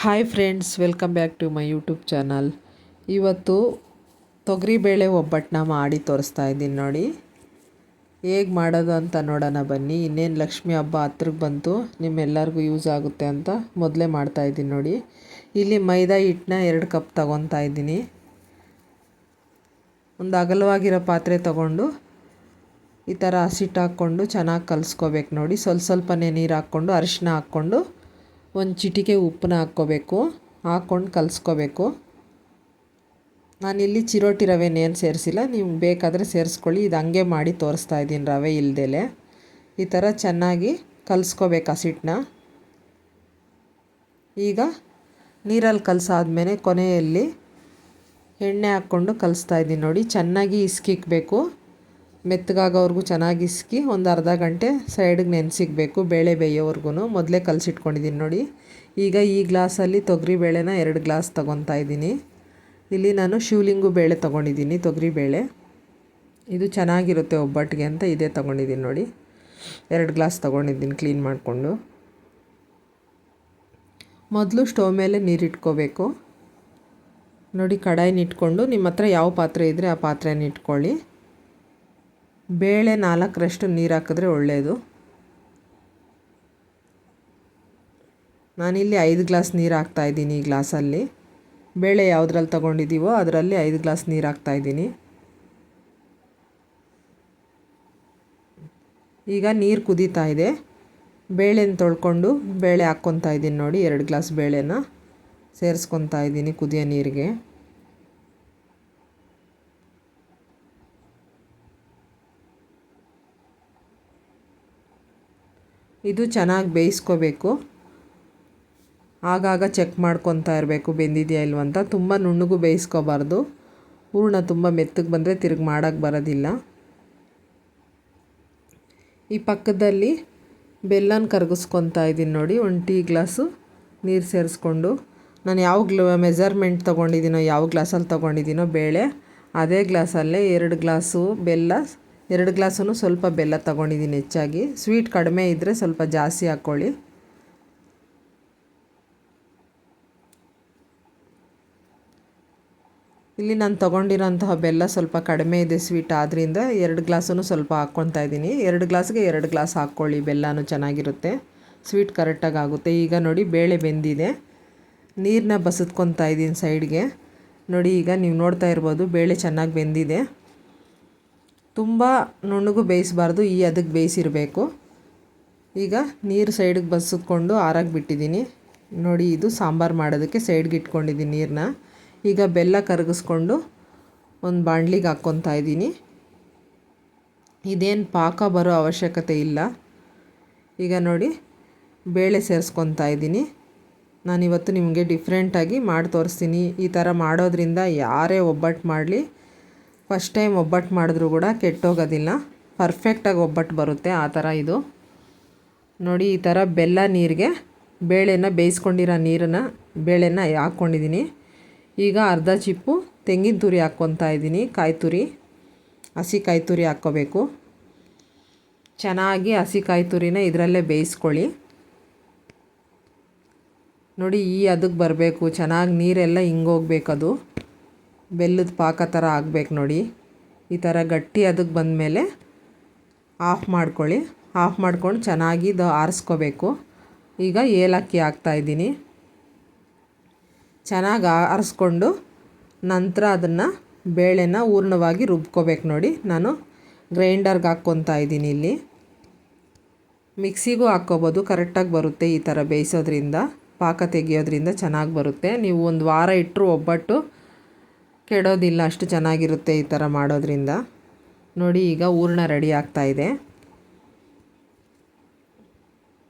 Hi friends, welcome back to my YouTube channel. ಇವತ್ತು ತೊಗರಿಬೇಳೆ ಒಬ್ಬಟ್ಟನ್ನ ಮಾಡಿ ತೋರಿಸ್ತಾ ಇದ್ದೀನಿ ನೋಡಿ. ಹೇಗೆ ಮಾಡೋದು ಅಂತ ನೋಡೋಣ ಬನ್ನಿ. ಇನ್ನೇನು ಲಕ್ಷ್ಮಿ ಹಬ್ಬ ಹತ್ರಕ್ಕೆ ಬಂತು, ನಿಮ್ಮೆಲ್ಲರಿಗೂ ಯೂಸ್ ಆಗುತ್ತೆ ಅಂತ ಮೊದಲೇ ಮಾಡ್ತಾಯಿದ್ದೀನಿ ನೋಡಿ. ಇಲ್ಲಿ ಮೈದಾ ಹಿಟ್ಟನ್ನ 2 ಕಪ್ ತಗೊತಾ ಇದ್ದೀನಿ. ಒಂದು ಅಗಲವಾಗಿರೋ ಪಾತ್ರೆ ತಗೊಂಡು ಈ ಥರ ಹಸಿಟ್ಟು ಹಾಕ್ಕೊಂಡು ಚೆನ್ನಾಗಿ ಕಲಿಸ್ಕೋಬೇಕು ನೋಡಿ. ಸ್ವಲ್ಪನೇ ನೀರು ಹಾಕ್ಕೊಂಡು ಅರಿಶಿನ ಹಾಕ್ಕೊಂಡು ಒಂದು ಚಿಟಿಕೆ ಉಪ್ಪನ್ನ ಹಾಕ್ಕೋಬೇಕು. ಹಾಕ್ಕೊಂಡು ಕಲಿಸ್ಕೋಬೇಕು. ನಾನಿಲ್ಲಿ ಚಿರೋಟಿ ರವೆನೇನು ಸೇರಿಸಿಲ್ಲ, ನೀವು ಬೇಕಾದರೆ ಸೇರಿಸ್ಕೊಳ್ಳಿ. ಇದು ಹಂಗೆ ಮಾಡಿ ತೋರಿಸ್ತಾ ಇದ್ದೀನಿ ರವೆ ಇಲ್ದಲೆ. ಈ ಥರ ಚೆನ್ನಾಗಿ ಕಲಿಸ್ಕೋಬೇಕು ಹಸಿಟ್ಟನ್ನ. ಈಗ ನೀರಲ್ಲಿ ಕಲಸಾದ್ಮೇಲೆ ಕೊನೆಯಲ್ಲಿ ಎಣ್ಣೆ ಹಾಕ್ಕೊಂಡು ಕಲಿಸ್ತಾ ಇದ್ದೀನಿ ನೋಡಿ. ಚೆನ್ನಾಗಿ ಇಸ್ಕಿಕ್ಬೇಕು, ಮೆತ್ತಗಾಗೋವರೆಗೂ ಚೆನ್ನಾಗಿ ಇಸ್ಕಿ ಒಂದು ಅರ್ಧ ಗಂಟೆ ಸೈಡಿಗೆ ನೆನೆಸಿಕ್ಬೇಕು, ಬೇಳೆ ಬೇಯೋವರೆಗೂ. ಮೊದಲೇ ಕಲಸಿಟ್ಕೊಂಡಿದ್ದೀನಿ ನೋಡಿ. ಈಗ ಈ ಗ್ಲಾಸಲ್ಲಿ ತೊಗರಿಬೇಳೆನ 2 ಗ್ಲಾಸ್ ತೊಗೊತಾ ಇದ್ದೀನಿ. ಇಲ್ಲಿ ನಾನು ಶಿವಲಿಂಗು ಬೇಳೆ ತೊಗೊಂಡಿದ್ದೀನಿ, ತೊಗರಿಬೇಳೆ. ಇದು ಚೆನ್ನಾಗಿರುತ್ತೆ ಒಬ್ಬಟ್ಟಿಗೆ ಅಂತ ಇದೇ ತೊಗೊಂಡಿದ್ದೀನಿ ನೋಡಿ. 2 ಗ್ಲಾಸ್ ತೊಗೊಂಡಿದ್ದೀನಿ ಕ್ಲೀನ್ ಮಾಡಿಕೊಂಡು. ಮೊದಲು ಸ್ಟವ್ ಮೇಲೆ ನೀರಿಟ್ಕೋಬೇಕು ನೋಡಿ. ಕಡಾಯಿನ ಇಟ್ಕೊಂಡು ನಿಮ್ಮ ಹತ್ರ ಯಾವ ಪಾತ್ರೆ ಇದ್ದರೆ ಆ ಪಾತ್ರೆನ ಇಟ್ಕೊಳ್ಳಿ. ಬೇಳೆ 4ರಷ್ಟು ನೀರು ಹಾಕಿದ್ರೆ ಒಳ್ಳೆಯದು. ನಾನಿಲ್ಲಿ 5 ಗ್ಲಾಸ್ ನೀರು ಹಾಕ್ತಾಯಿದ್ದೀನಿ. ಈ ಗ್ಲಾಸಲ್ಲಿ ಬೇಳೆ ಯಾವುದ್ರಲ್ಲಿ ತೊಗೊಂಡಿದ್ದೀವೋ ಅದರಲ್ಲಿ 5 ಗ್ಲಾಸ್ ನೀರು ಹಾಕ್ತಾಯಿದ್ದೀನಿ. ಈಗ ನೀರು ಕುದೀತಾ ಇದೆ. ಬೇಳೆನ ತೊಳ್ಕೊಂಡು ಬೇಳೆ ಹಾಕ್ಕೊತಾ ಇದ್ದೀನಿ ನೋಡಿ. 2 ಗ್ಲಾಸ್ ಬೇಳೆನ ಸೇರಿಸ್ಕೊತಾ ಇದ್ದೀನಿ ಕುದಿಯೋ ನೀರಿಗೆ. ಇದು ಚೆನ್ನಾಗಿ ಬೇಯಿಸ್ಕೋಬೇಕು. ಆಗಾಗ ಚೆಕ್ ಮಾಡ್ಕೊತಾ ಇರಬೇಕು ಬೆಂದಿದೆಯಾ ಇಲ್ವಂತ. ತುಂಬ ನುಣ್ಣಗೂ ಬೇಯಿಸ್ಕೋಬಾರ್ದು. ಹೂರಣ ತುಂಬ ಮೆತ್ತಗೆ ಬಂದರೆ ತಿರುಗಿ ಮಾಡೋಕ್ಕೆ ಬರೋದಿಲ್ಲ. ಈ ಪಕ್ಕದಲ್ಲಿ ಬೆಲ್ಲನ ಕರಗಿಸ್ಕೊತಾ ಇದ್ದೀನಿ ನೋಡಿ. 1 ಟೀ ಗ್ಲಾಸು ನೀರು ಸೇರಿಸ್ಕೊಂಡು, ನಾನು ಯಾವ ಮೆಜರ್ಮೆಂಟ್ ತೊಗೊಂಡಿದ್ದೀನೋ, ಯಾವ ಗ್ಲಾಸಲ್ಲಿ ತೊಗೊಂಡಿದ್ದೀನೋ ಬೇಳೆ, ಅದೇ ಗ್ಲಾಸಲ್ಲೇ 2 ಗ್ಲಾಸು ಬೆಲ್ಲ, 2 ಗ್ಲಾಸೂ ಸ್ವಲ್ಪ ಬೆಲ್ಲ ತೊಗೊಂಡಿದ್ದೀನಿ ಹೆಚ್ಚಾಗಿ. ಸ್ವೀಟ್ ಕಡಿಮೆ ಇದ್ದರೆ ಸ್ವಲ್ಪ ಜಾಸ್ತಿ ಹಾಕ್ಕೊಳ್ಳಿ. ಇಲ್ಲಿ ನಾನು ತೊಗೊಂಡಿರೋಂತಹ ಬೆಲ್ಲ ಸ್ವಲ್ಪ ಕಡಿಮೆ ಇದೆ ಸ್ವೀಟ್, ಆದ್ದರಿಂದ 2 ಗ್ಲಾಸೂ ಸ್ವಲ್ಪ ಹಾಕ್ಕೊತಾ ಇದ್ದೀನಿ. 2 ಗ್ಲಾಸ್ಗೆ 2 ಗ್ಲಾಸ್ ಹಾಕ್ಕೊಳ್ಳಿ, ಬೆಲ್ಲನೂ ಚೆನ್ನಾಗಿರುತ್ತೆ, ಸ್ವೀಟ್ ಕರೆಕ್ಟಾಗಿ ಆಗುತ್ತೆ. ಈಗ ನೋಡಿ ಬೇಳೆ ಬೆಂದಿದೆ. ನೀರನ್ನ ಬಸಿದ್ಕೊತಾ ಇದ್ದೀನಿ ಸೈಡ್ಗೆ ನೋಡಿ. ಈಗ ನೀವು ನೋಡ್ತಾ ಇರ್ಬೋದು ಬೇಳೆ ಚೆನ್ನಾಗಿ ಬೆಂದಿದೆ. ತುಂಬ ನುಣ್ಣಗೂ ಬೇಯಿಸಬಾರ್ದು, ಈ ಅದಕ್ಕೆ ಬೇಯಿಸಿರಬೇಕು. ಈಗ ನೀರು ಸೈಡಿಗೆ ಬಸಿದ್ಕೊಂಡು ಆರಾಗಿ ಬಿಟ್ಟಿದ್ದೀನಿ ನೋಡಿ. ಇದು ಸಾಂಬಾರು ಮಾಡೋದಕ್ಕೆ ಸೈಡ್ಗೆ ಇಟ್ಕೊಂಡಿದ್ದೀನಿ ನೀರನ್ನ. ಈಗ ಬೆಲ್ಲ ಕರಗಿಸ್ಕೊಂಡು ಒಂದು ಬಾಣಲಿಗೆ ಹಾಕ್ಕೊತಾ ಇದ್ದೀನಿ. ಇದೇನು ಪಾಕ ಬರೋ ಅವಶ್ಯಕತೆ ಇಲ್ಲ. ಈಗ ನೋಡಿ ಬೇಳೆ ಸೇರಿಸ್ಕೊತಾ ಇದ್ದೀನಿ. ನಾನಿವತ್ತು ನಿಮಗೆ ಡಿಫ್ರೆಂಟಾಗಿ ಮಾಡಿ ತೋರಿಸ್ತೀನಿ. ಈ ಥರ ಮಾಡೋದ್ರಿಂದ ಯಾರೇ ಒಬ್ಬಟ್ಟು ಮಾಡಲಿ, ಫಸ್ಟ್ ಟೈಮ್ ಒಬ್ಬಟ್ಟು ಮಾಡಿದ್ರೂ ಕೂಡ ಕೆಟ್ಟೋಗೋದಿಲ್ಲ, ಪರ್ಫೆಕ್ಟಾಗಿ ಒಬ್ಬಟ್ಟು ಬರುತ್ತೆ ಆ ಥರ ಇದು ನೋಡಿ. ಈ ಥರ ಬೆಲ್ಲ ನೀರಿಗೆ ಬೇಳೆನ ಬೇಯಿಸ್ಕೊಂಡಿರೋ ನೀರನ್ನು ಬೇಳೆನ ಹಾಕ್ಕೊಂಡಿದ್ದೀನಿ. ಈಗ ಅರ್ಧ ಚಿಪ್ಪು ತೆಂಗಿನ ತುರಿ ಹಾಕ್ಕೊತಾ ಇದ್ದೀನಿ. ಕಾಯಿ ತುರಿ, ಹಸಿ ಕಾಯಿ ತುರಿ ಹಾಕ್ಕೋಬೇಕು. ಚೆನ್ನಾಗಿ ಹಸಿ ಕಾಯಿ ತುರಿನ ಇದರಲ್ಲೇ ಬೇಯಿಸ್ಕೊಳ್ಳಿ ನೋಡಿ. ಈ ಅದಕ್ಕೆ ಬರಬೇಕು, ಚೆನ್ನಾಗಿ ನೀರೆಲ್ಲ ಹಿಂಗೋಗ್ಬೇಕದು, ಬೆಲ್ಲದ ಪಾಕ ಥರ ಆಗಬೇಕು ನೋಡಿ. ಈ ಥರ ಗಟ್ಟಿ ಅದಕ್ಕೆ ಬಂದಮೇಲೆ ಆಫ್ ಮಾಡ್ಕೊಳ್ಳಿ. ಆಫ್ ಮಾಡ್ಕೊಂಡು ಚೆನ್ನಾಗಿ ಆರಿಸ್ಕೋಬೇಕು. ಈಗ ಏಲಕ್ಕಿ ಹಾಕ್ತಾಯಿದ್ದೀನಿ. ಚೆನ್ನಾಗಿ ಆರಿಸ್ಕೊಂಡು ನಂತರ ಅದನ್ನು ಬೇಳೆನ ಹೂರ್ಣವಾಗಿ ರುಬ್ಕೋಬೇಕು ನೋಡಿ. ನಾನು ಗ್ರೈಂಡರ್ಗೆ ಹಾಕ್ಕೊತಾ ಇದ್ದೀನಿ. ಇಲ್ಲಿ ಮಿಕ್ಸಿಗೂ ಹಾಕ್ಕೋಬೋದು, ಕರೆಕ್ಟಾಗಿ ಬರುತ್ತೆ. ಈ ಥರ ಬೇಯಿಸೋದ್ರಿಂದ, ಪಾಕ ತೆಗಿಯೋದ್ರಿಂದ ಚೆನ್ನಾಗಿ ಬರುತ್ತೆ. ನೀವು 1 ವಾರ ಇಟ್ಟರು ಒಬ್ಬಟ್ಟು ಕೆಡೋದಿಲ್ಲ, ಅಷ್ಟು ಚೆನ್ನಾಗಿರುತ್ತೆ ಈ ಥರ ಮಾಡೋದ್ರಿಂದ ನೋಡಿ. ಈಗ ಹೂರಣ ರೆಡಿ ಆಗ್ತಾಯಿದೆ.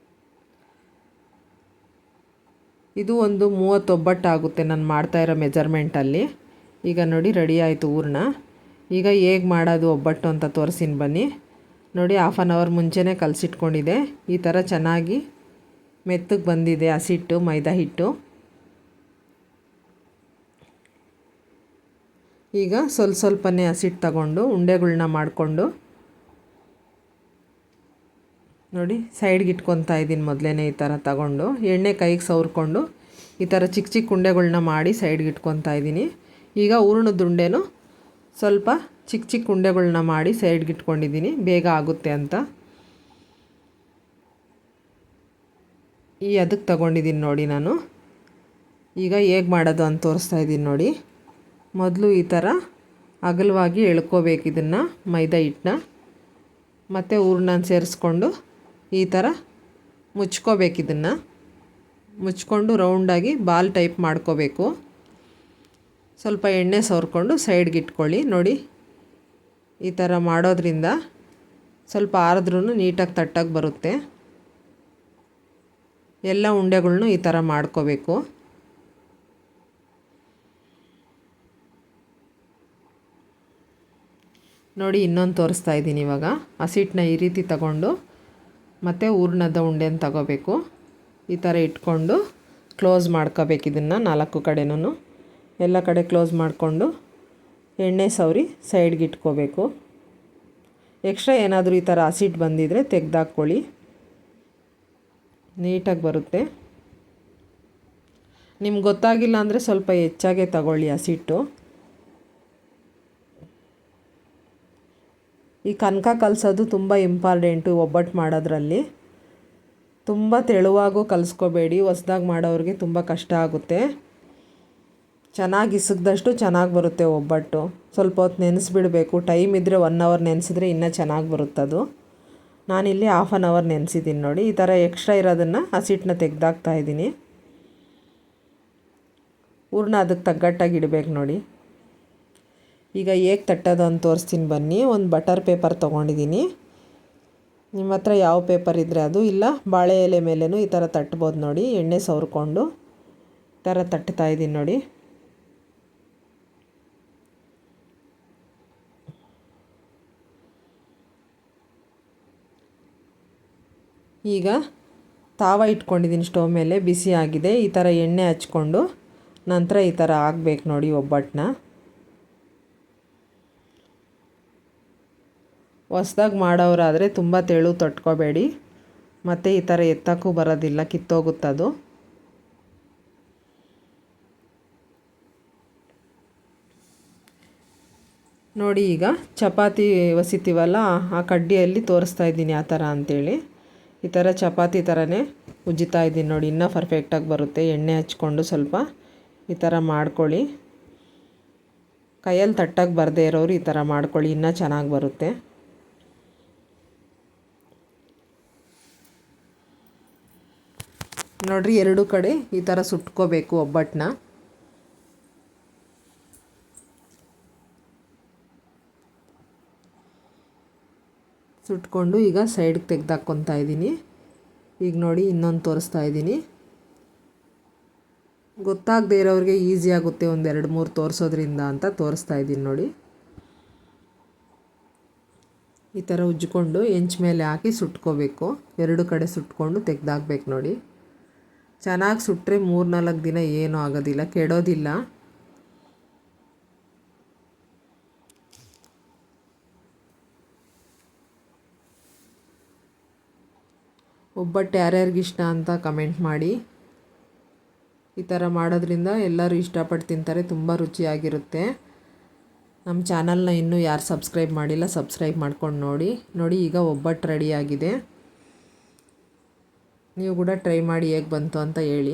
ಇದು ಒಂದು 30 ಒಬ್ಬಟ್ಟು ಆಗುತ್ತೆ ನಾನು ಮಾಡ್ತಾಯಿರೋ ಮೆಜರ್ಮೆಂಟಲ್ಲಿ. ಈಗ ನೋಡಿ ರೆಡಿ ಆಯಿತು ಹೂರಣ. ಈಗ ಹೇಗೆ ಮಾಡೋದು ಒಬ್ಬಟ್ಟು ಅಂತ ತೋರಿಸ್ತೀನಿ ಬನ್ನಿ ನೋಡಿ. 1/2 ಅವರ್ ಮುಂಚೆನೇ ಕಲಸಿಟ್ಕೊಂಡಿದ್ದೆ. ಈ ಥರ ಚೆನ್ನಾಗಿ ಮೆತ್ತಗೆ ಬಂದಿದೆ ಹಸಿಟ್ಟು, ಮೈದಾ ಹಿಟ್ಟು. ಈಗ ಸ್ವಲ್ಪನೇ ಹಸಿಟ್ಟು ತಗೊಂಡು ಉಂಡೆಗಳ್ನ ಮಾಡಿಕೊಂಡು ನೋಡಿ ಸೈಡ್ಗೆ ಇಟ್ಕೊತಾ ಇದ್ದೀನಿ. ಮೊದಲೇ ಈ ಥರ ತಗೊಂಡು ಎಣ್ಣೆ ಕೈಗೆ ಸವರ್ಕೊಂಡು ಈ ಥರ ಚಿಕ್ಕ ಚಿಕ್ಕ ಉಂಡೆಗಳ್ನ ಮಾಡಿ ಸೈಡ್ಗೆ ಇಟ್ಕೊತಾ ಇದ್ದೀನಿ. ಈಗ ಹೂರ್ಣದ ಉಂಡೆನೂ ಸ್ವಲ್ಪ ಚಿಕ್ಕ ಚಿಕ್ಕ ಉಂಡೆಗಳ್ನ ಮಾಡಿ ಸೈಡ್ಗೆ ಇಟ್ಕೊಂಡಿದ್ದೀನಿ, ಬೇಗ ಆಗುತ್ತೆ ಅಂತ. ಈ ಅದಕ್ಕೆ ತಗೊಂಡಿದ್ದೀನಿ ನೋಡಿ ನಾನು. ಈಗ ಹೇಗೆ ಮಾಡೋದು ಅಂತ ತೋರಿಸ್ತಾ ಇದ್ದೀನಿ ನೋಡಿ. ಮೊದಲು ಈ ಥರ ಅಗಲವಾಗಿ ಎಳ್ಕೋಬೇಕು ಇದನ್ನು, ಮೈದಾ ಹಿಟ್ಟನ್ನ ಮತ್ತು ಹೂರ್ಣನ ಸೇರಿಸ್ಕೊಂಡು ಈ ಥರ ಮುಚ್ಕೋಬೇಕು. ಇದನ್ನು ಮುಚ್ಕೊಂಡು ರೌಂಡಾಗಿ ಬಾಲ್ ಟೈಪ್ ಮಾಡ್ಕೋಬೇಕು. ಸ್ವಲ್ಪ ಎಣ್ಣೆ ಸವರ್ಕೊಂಡು ಸೈಡ್ಗೆ ಇಟ್ಕೊಳ್ಳಿ. ನೋಡಿ ಈ ಥರ ಮಾಡೋದ್ರಿಂದ ಸ್ವಲ್ಪ ಆರಿದ್ರೂ ನೀಟಾಗಿ ತಟ್ಟಾಗಿ ಬರುತ್ತೆ. ಎಲ್ಲ ಉಂಡೆಗಳ್ನು ಈ ಥರ ಮಾಡ್ಕೋಬೇಕು. ನೋಡಿ ಇನ್ನೊಂದು ತೋರಿಸ್ತಾ ಇದ್ದೀನಿ. ಇವಾಗ ಹಸಿಟ್ಟನ್ನ ಈ ರೀತಿ ತಗೊಂಡು ಮತ್ತು ಹೂರ್ಣದ ಉಂಡೆನ ತಗೋಬೇಕು. ಈ ಥರ ಇಟ್ಕೊಂಡು ಕ್ಲೋಸ್ ಮಾಡ್ಕೋಬೇಕು. ಇದನ್ನು 4 ಕಡೆನೂ ಎಲ್ಲ ಕಡೆ ಕ್ಲೋಸ್ ಮಾಡಿಕೊಂಡು ಎಣ್ಣೆ ಸವರಿ ಸೈಡ್ಗೆ ಇಟ್ಕೋಬೇಕು. ಎಕ್ಸ್ಟ್ರಾ ಏನಾದರೂ ಈ ಥರ ಹಸಿಟ್ಟು ಬಂದಿದ್ದರೆ ತೆಗೆದಾಕ್ಕೊಳ್ಳಿ, ನೀಟಾಗಿ ಬರುತ್ತೆ. ನಿಮ್ಗೆ ಗೊತ್ತಾಗಿಲ್ಲ ಅಂದರೆ ಸ್ವಲ್ಪ ಹೆಚ್ಚಾಗೆ ತಗೊಳ್ಳಿ ಹಸಿಟ್ಟು. ಈ ಕನಕ ಕಲಸೋದು ತುಂಬ ಇಂಪಾರ್ಟೆಂಟು ಒಬ್ಬಟ್ಟು ಮಾಡೋದ್ರಲ್ಲಿ. ತುಂಬ ತೆಳುವಾಗೂ ಕಲಿಸ್ಕೋಬೇಡಿ, ಹೊಸ್ದಾಗಿ ಮಾಡೋರಿಗೆ ತುಂಬ ಕಷ್ಟ ಆಗುತ್ತೆ. ಚೆನ್ನಾಗಿ ಇಸಗ್ದಷ್ಟು ಚೆನ್ನಾಗಿ ಬರುತ್ತೆ ಒಬ್ಬಟ್ಟು. ಸ್ವಲ್ಪ ಹೊತ್ತು ನೆನೆಸ್ಬಿಡಬೇಕು. ಟೈಮ್ ಇದ್ದರೆ 1 ಅವರ್ ನೆನೆಸಿದ್ರೆ ಇನ್ನೂ ಚೆನ್ನಾಗಿ ಬರುತ್ತದು. ನಾನಿಲ್ಲಿ 1/2 ಅವರ್ ನೆನೆಸಿದ್ದೀನಿ ನೋಡಿ. ಈ ಥರ ಎಕ್ಸ್ಟ್ರಾ ಇರೋದನ್ನು ಹಸಿಟ್ಟನ್ನ ತೆಗೆದಾಕ್ತಾಯಿದ್ದೀನಿ. ಹೂರ್ಣ ಅದಕ್ಕೆ ತಗ್ಗಟ್ಟಾಗಿ ಇಡಬೇಕು ನೋಡಿ. ಈಗ ಹೇಗೆ ತಟ್ಟೋದು ಅಂತ ತೋರಿಸ್ತೀನಿ ಬನ್ನಿ. ಒಂದು ಬಟರ್ ಪೇಪರ್ ತೊಗೊಂಡಿದ್ದೀನಿ. ನಿಮ್ಮ ಹತ್ರ ಯಾವ ಪೇಪರ್ ಇದ್ದರೆ ಅದು, ಇಲ್ಲ ಬಾಳೆ ಎಲೆ ಮೇಲೇನೂ ಈ ಥರ ತಟ್ಬೋದು ನೋಡಿ. ಎಣ್ಣೆ ಸವರ್ಕೊಂಡು ಈ ಥರ ತಟ್ತಾಯಿದ್ದೀನಿ ನೋಡಿ. ಈಗ ತಾವ ಇಟ್ಕೊಂಡಿದ್ದೀನಿ ಸ್ಟವ್ ಮೇಲೆ, ಬಿಸಿ ಆಗಿದೆ. ಈ ಥರ ಎಣ್ಣೆ ಹಚ್ಕೊಂಡು ನಂತರ ಈ ಥರ ಆಗಬೇಕು ನೋಡಿ ಒಬ್ಬಟ್ಟನ್ನ. ಹೊಸ್ದಾಗಿ ಮಾಡೋರಾದರೆ ತುಂಬ ತೆಳು ತೊಟ್ಕೋಬೇಡಿ, ಮತ್ತು ಈ ಥರ ಎತ್ತಕ್ಕೂ ಬರೋದಿಲ್ಲ, ಕಿತ್ತೋಗುತ್ತದು. ನೋಡಿ ಈಗ ಚಪಾತಿ ಒಸಿತೀವಲ್ಲ ಆ ಕಡ್ಡಿಯಲ್ಲಿ ತೋರಿಸ್ತಾ ಇದ್ದೀನಿ ಆ ಥರ ಅಂಥೇಳಿ. ಈ ಥರ ಚಪಾತಿ ಥರನೇ ಉಜ್ಜಿತಾ ಇದ್ದೀನಿ ನೋಡಿ. ಇನ್ನೂ ಪರ್ಫೆಕ್ಟಾಗಿ ಬರುತ್ತೆ. ಎಣ್ಣೆ ಹಚ್ಕೊಂಡು ಸ್ವಲ್ಪ ಈ ಥರ ಮಾಡ್ಕೊಳ್ಳಿ. ಕೈಯಲ್ಲಿ ತಟ್ಟಾಗಿ ಬರದೇ ಇರೋರು ಈ ಥರ ಮಾಡ್ಕೊಳ್ಳಿ, ಇನ್ನೂ ಚೆನ್ನಾಗಿ ಬರುತ್ತೆ. ನೋಡಿರಿ, 2 ಕಡೆ ಈ ಥರ ಸುಟ್ಕೋಬೇಕು ಒಬ್ಬಟ್ಟನ್ನ. ಸುಟ್ಕೊಂಡು ಈಗ ಸೈಡ್ಗೆ ತೆಗೆದಾಕ್ಕೊತಾ ಇದ್ದೀನಿ. ಈಗ ನೋಡಿ ಇನ್ನೊಂದು ತೋರಿಸ್ತಾ ಇದ್ದೀನಿ. ಗೊತ್ತಾಗದೇ ಇರೋರಿಗೆ ಈಸಿ ಆಗುತ್ತೆ ಒಂದು 2-3 ತೋರಿಸೋದ್ರಿಂದ ಅಂತ ತೋರಿಸ್ತಾ ಇದ್ದೀನಿ ನೋಡಿ. ಈ ಥರ ಉಜ್ಜಿಕೊಂಡು ಹೆಂಚು ಮೇಲೆ ಹಾಕಿ ಸುಟ್ಕೋಬೇಕು. 2 ಕಡೆ ಸುಟ್ಕೊಂಡು ತೆಗೆದಾಕ್ಬೇಕು ನೋಡಿ. ಚೆನ್ನಾಗಿ ಸುಟ್ಟರೆ 3-4 ದಿನ ಏನೂ ಆಗೋದಿಲ್ಲ, ಕೆಡೋದಿಲ್ಲ. ಒಬ್ಬಟ್ಟು ಯಾರ್ಯಾರಿಗಿಷ್ಟ ಅಂತ ಕಮೆಂಟ್ ಮಾಡಿ. ಈ ಥರ ಮಾಡೋದ್ರಿಂದ ಎಲ್ಲರೂ ಇಷ್ಟಪಟ್ಟು ತಿಂತಾರೆ, ತುಂಬ ರುಚಿಯಾಗಿರುತ್ತೆ. ನಮ್ಮ ಚಾನಲ್ನ ಇನ್ನೂ ಯಾರು ಸಬ್ಸ್ಕ್ರೈಬ್ ಮಾಡಿಲ್ಲ, ಸಬ್ಸ್ಕ್ರೈಬ್ ಮಾಡ್ಕೊಂಡು ನೋಡಿ. ನೋಡಿ ಈಗ ಒಬ್ಬಟ್ಟು ರೆಡಿಯಾಗಿದೆ. ನೀವು ಕೂಡ ಟ್ರೈ ಮಾಡಿ ಹೇಗೆ ಬಂತು ಅಂತ ಹೇಳಿ.